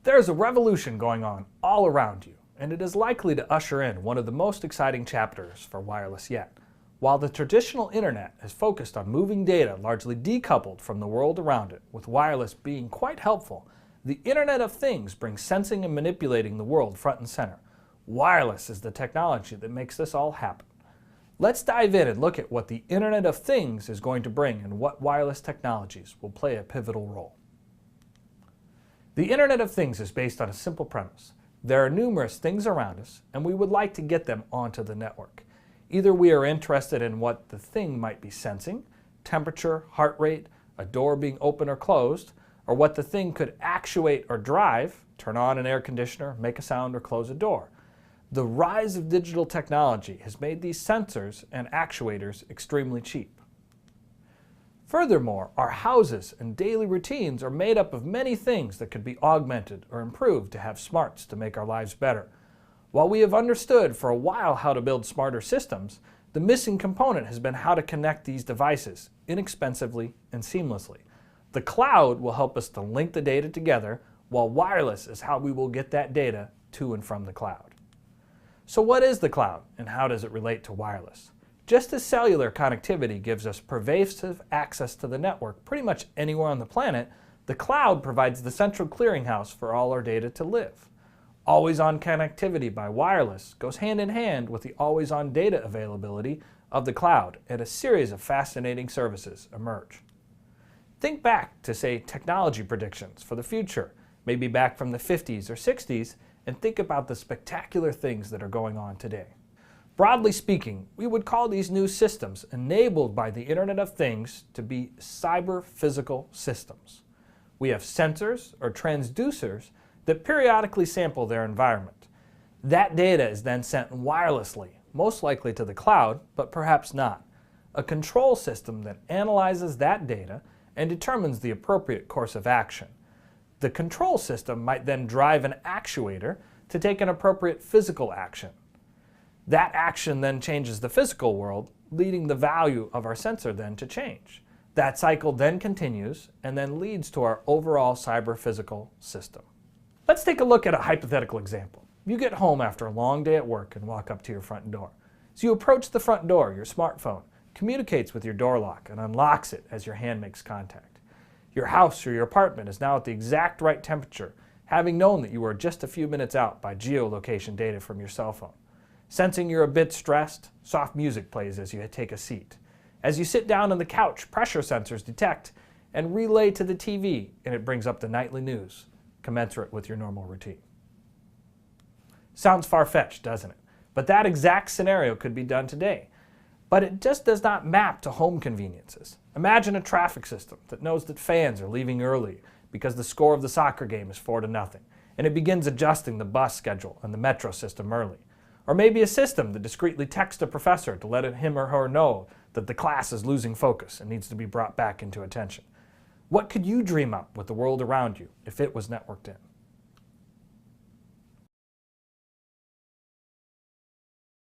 There's a revolution going on all around you, and it is likely to usher in one of the most exciting chapters for wireless yet. While the traditional internet is focused on moving data largely decoupled from the world around it, with wireless being quite helpful, the Internet of Things brings sensing and manipulating the world front and center. Wireless is the technology that makes this all happen. Let's dive in and look at what the Internet of Things is going to bring and what wireless technologies will play a pivotal role. The Internet of Things is based on a simple premise. There are numerous things around us, and we would like to get them onto the network. Either we are interested in what the thing might be sensing, temperature, heart rate, a door being open or closed, or what the thing could actuate or drive, turn on an air conditioner, make a sound, or close a door. The rise of digital technology has made these sensors and actuators extremely cheap. Furthermore, our houses and daily routines are made up of many things that could be augmented or improved to have smarts to make our lives better. While we have understood for a while how to build smarter systems, the missing component has been how to connect these devices inexpensively and seamlessly. The cloud will help us to link the data together, while wireless is how we will get that data to and from the cloud. So what is the cloud, and how does it relate to wireless? Just as cellular connectivity gives us pervasive access to the network pretty much anywhere on the planet, the cloud provides the central clearinghouse for all our data to live. Always-on connectivity by wireless goes hand in hand with the always-on data availability of the cloud, and a series of fascinating services emerge. Think back to, say, technology predictions for the future, maybe back from the 50s or 60s, and think about the spectacular things that are going on today. Broadly speaking, we would call these new systems enabled by the Internet of Things to be cyber-physical systems. We have sensors or transducers that periodically sample their environment. That data is then sent wirelessly, most likely to the cloud, but perhaps not. A control system that analyzes that data and determines the appropriate course of action. The control system might then drive an actuator to take an appropriate physical action. That action then changes the physical world, leading the value of our sensor then to change. That cycle then continues and then leads to our overall cyber-physical system. Let's take a look at a hypothetical example. You get home after a long day at work and walk up to your front door. As you approach the front door, your smartphone communicates with your door lock and unlocks it as your hand makes contact. Your house or your apartment is now at the exact right temperature, having known that you were just a few minutes out by geolocation data from your cell phone. Sensing you're a bit stressed, soft music plays as you take a seat. As you sit down on the couch, pressure sensors detect and relay to the TV, and it brings up the nightly news, commensurate with your normal routine. Sounds far-fetched, doesn't it? But that exact scenario could be done today. But it just does not map to home conveniences. Imagine a traffic system that knows that fans are leaving early because the score of the soccer game is 4-0, and it begins adjusting the bus schedule and the metro system early. Or maybe a system that discreetly texts a professor to let him or her know that the class is losing focus and needs to be brought back into attention. What could you dream up with the world around you if it was networked in?